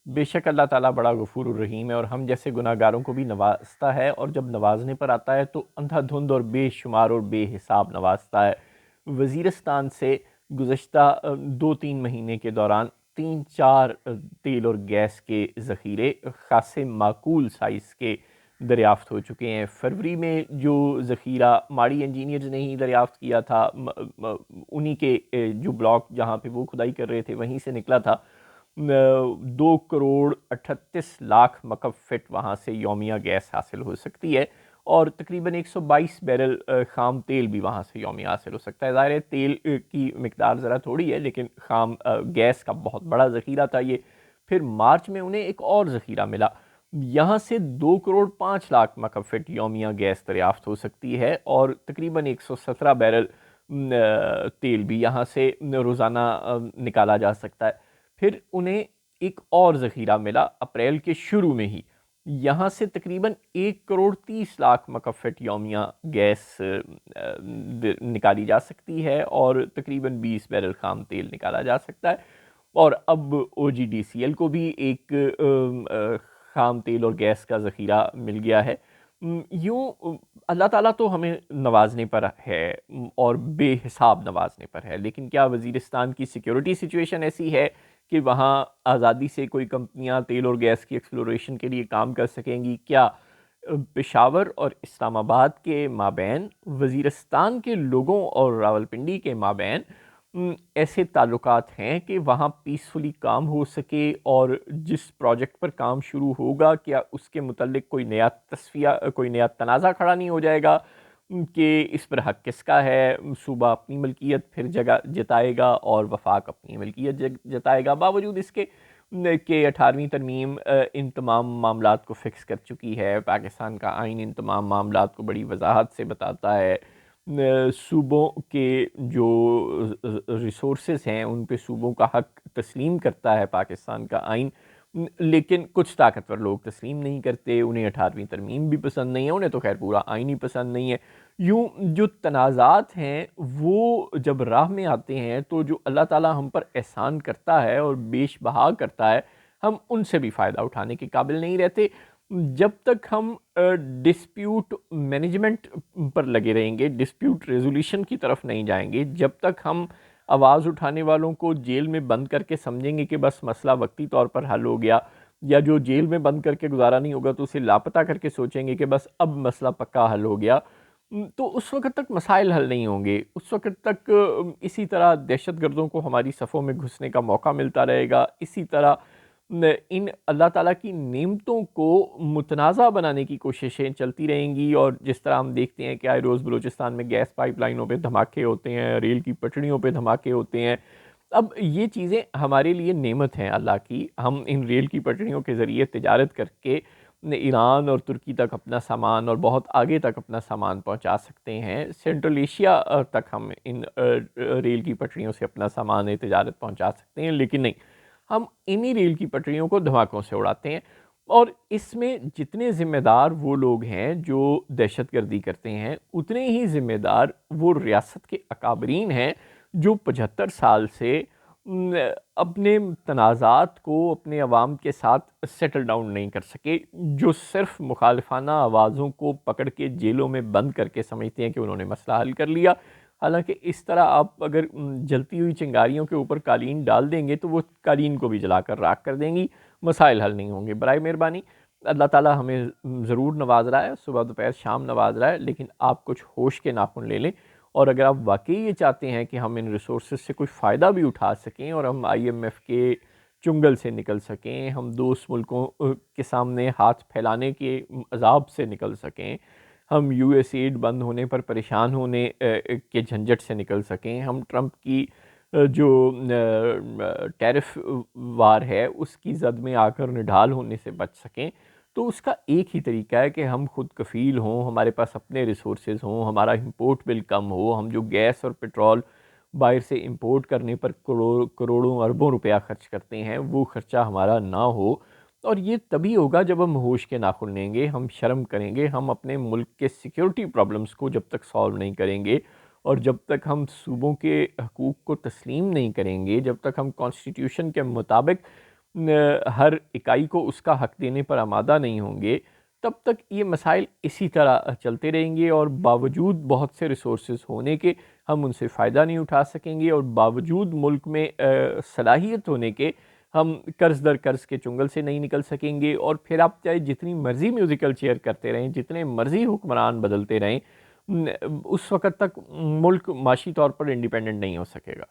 بے شک اللہ تعالیٰ بڑا غفور الرحیم ہے، اور ہم جیسے گناہ گاروں کو بھی نوازتا ہے، اور جب نوازنے پر آتا ہے تو اندھا دھند اور بے شمار اور بے حساب نوازتا ہے۔ وزیرستان سے گزشتہ 2-3 مہینے کے دوران 3-4 تیل اور گیس کے ذخیرے خاصے معقول سائز کے دریافت ہو چکے ہیں۔ فروری میں جو ذخیرہ ماڑی انجینئرز نے ہی دریافت کیا تھا، انہی کے جو بلاک جہاں پہ وہ کھدائی کر رہے تھے وہیں سے نکلا تھا، 2 کروڑ 38 لاکھ مکعب فٹ وہاں سے یومیہ گیس حاصل ہو سکتی ہے، اور تقریباً 122 بیرل خام تیل بھی وہاں سے یومیہ حاصل ہو سکتا ہے۔ ظاہر ہے تیل کی مقدار ذرا تھوڑی ہے، لیکن خام گیس کا بہت بڑا ذخیرہ تھا یہ۔ پھر مارچ میں انہیں ایک اور ذخیرہ ملا، یہاں سے 2 کروڑ 5 لاکھ مکعب فٹ یومیہ گیس دریافت ہو سکتی ہے، اور تقریباً 117 بیرل تیل بھی یہاں سے روزانہ نکالا جا سکتا ہے۔ پھر انہیں ایک اور ذخیرہ ملا اپریل کے شروع میں ہی، یہاں سے تقریباً 1 کروڑ 30 لاکھ مکعب فٹ یومیہ گیس نکالی جا سکتی ہے، اور تقریباً 20 بیرل خام تیل نکالا جا سکتا ہے۔ اور اب او جی ڈی سی ایل کو بھی ایک خام تیل اور گیس کا ذخیرہ مل گیا ہے۔ یوں اللہ تعالیٰ تو ہمیں نوازنے پر ہے، اور بے حساب نوازنے پر ہے، لیکن کیا وزیرستان کی سیکیورٹی سچویشن ایسی ہے کہ وہاں آزادی سے کوئی کمپنیاں تیل اور گیس کی ایکسپلوریشن کے لیے کام کر سکیں گی؟ کیا پشاور اور اسلام آباد کے مابین، وزیرستان کے لوگوں اور راولپنڈی کے مابین ایسے تعلقات ہیں کہ وہاں پیسفلی کام ہو سکے، اور جس پروجیکٹ پر کام شروع ہوگا کیا اس کے متعلق کوئی نیا تصفیہ، کوئی نیا تنازع کھڑا نہیں ہو جائے گا کہ اس پر حق کس کا ہے؟ صوبہ اپنی ملکیت پھر جگہ جتائے گا اور وفاق اپنی ملکیت جتائے گا، باوجود اس کے کہ 18ویں ترمیم ان تمام معاملات کو فکس کر چکی ہے۔ پاکستان کا آئین ان تمام معاملات کو بڑی وضاحت سے بتاتا ہے، صوبوں کے جو ریسورسز ہیں ان پہ صوبوں کا حق تسلیم کرتا ہے پاکستان کا آئین، لیکن کچھ طاقتور لوگ تسلیم نہیں کرتے، انہیں 18ویں ترمیم بھی پسند نہیں ہے، انہیں تو خیر پورا آئین ہی پسند نہیں ہے۔ یوں جو تنازعات ہیں وہ جب راہ میں آتے ہیں تو جو اللہ تعالیٰ ہم پر احسان کرتا ہے اور بیش بہا کرتا ہے، ہم ان سے بھی فائدہ اٹھانے کے قابل نہیں رہتے۔ جب تک ہم ڈسپیوٹ مینجمنٹ پر لگے رہیں گے، ڈسپیوٹ ریزولیشن کی طرف نہیں جائیں گے، جب تک ہم آواز اٹھانے والوں کو جیل میں بند کر کے سمجھیں گے کہ بس مسئلہ وقتی طور پر حل ہو گیا، یا جو جیل میں بند کر کے گزارا نہیں ہوگا تو اسے لاپتہ کر کے سوچیں گے کہ بس اب مسئلہ پکا حل ہو گیا، تو اس وقت تک مسائل حل نہیں ہوں گے۔ اس وقت تک اسی طرح دہشت گردوں کو ہماری صفوں میں گھسنے کا موقع ملتا رہے گا، اسی طرح ان اللہ تعالیٰ کی نعمتوں کو متنازع بنانے کی کوششیں چلتی رہیں گی، اور جس طرح ہم دیکھتے ہیں کہ آئے روز بلوچستان میں گیس پائپ لائنوں پہ دھماکے ہوتے ہیں، ریل کی پٹڑیوں پہ دھماکے ہوتے ہیں۔ اب یہ چیزیں ہمارے لیے نعمت ہیں اللہ کی، ہم ان ریل کی پٹڑیوں کے ذریعے تجارت کر کے ایران اور ترکی تک اپنا سامان اور بہت آگے تک اپنا سامان پہنچا سکتے ہیں، سینٹرل ایشیا تک ہم ان ریل کی پٹڑیوں سے اپنا سامان تجارت پہنچا سکتے ہیں، لیکن نہیں، ہم انہی ریل کی پٹڑیوں کو دھماکوں سے اڑاتے ہیں۔ اور اس میں جتنے ذمہ دار وہ لوگ ہیں جو دہشت گردی کرتے ہیں، اتنے ہی ذمہ دار وہ ریاست کے اکابرین ہیں جو 75 سال سے اپنے تنازعات کو اپنے عوام کے ساتھ سیٹل ڈاؤن نہیں کر سکے، جو صرف مخالفانہ آوازوں کو پکڑ کے جیلوں میں بند کر کے سمجھتے ہیں کہ انہوں نے مسئلہ حل کر لیا۔ حالانکہ اس طرح آپ اگر جلتی ہوئی چنگاریوں کے اوپر قالین ڈال دیں گے تو وہ قالین کو بھی جلا کر راکھ کر دیں گی، مسائل حل نہیں ہوں گے۔ برائے مہربانی اللہ تعالیٰ ہمیں ضرور نواز رہا ہے، صبح دوپہر شام نواز رہا ہے، لیکن آپ کچھ ہوش کے ناخن لے لیں، اور اگر آپ واقعی یہ چاہتے ہیں کہ ہم ان ریسورسز سے کوئی فائدہ بھی اٹھا سکیں اور ہم آئی ایم ایف کے چنگل سے نکل سکیں، ہم دوست ملکوں کے سامنے ہاتھ پھیلانے کے عذاب سے نکل سکیں، ہم یو ایس ایڈ بند ہونے پر پریشان ہونے کے جھنجٹ سے نکل سکیں، ہم ٹرمپ کی جو ٹیرف وار ہے اس کی زد میں آ کر نڈھال ہونے سے بچ سکیں، تو اس کا ایک ہی طریقہ ہے کہ ہم خود کفیل ہوں، ہمارے پاس اپنے ریسورسز ہوں، ہمارا امپورٹ بل کم ہو، ہم جو گیس اور پیٹرول باہر سے امپورٹ کرنے پر کروڑوں اربوں روپیہ خرچ کرتے ہیں وہ خرچہ ہمارا نہ ہو۔ اور یہ تبھی ہوگا جب ہم ہوش کے ناخن لیں گے، ہم شرم کریں گے، ہم اپنے ملک کے سیکیورٹی پرابلمز کو جب تک سالو نہیں کریں گے، اور جب تک ہم صوبوں کے حقوق کو تسلیم نہیں کریں گے، جب تک ہم کانسٹیٹیوشن کے مطابق ہر اکائی کو اس کا حق دینے پر آمادہ نہیں ہوں گے، تب تک یہ مسائل اسی طرح چلتے رہیں گے، اور باوجود بہت سے ریسورسز ہونے کے ہم ان سے فائدہ نہیں اٹھا سکیں گے، اور باوجود ملک میں صلاحیت ہونے کے ہم قرض در قرض کے چنگل سے نہیں نکل سکیں گے، اور پھر آپ چاہے جتنی مرضی میوزیکل چیئر کرتے رہیں، جتنے مرضی حکمران بدلتے رہیں، اس وقت تک ملک معاشی طور پر انڈیپینڈنٹ نہیں ہو سکے گا۔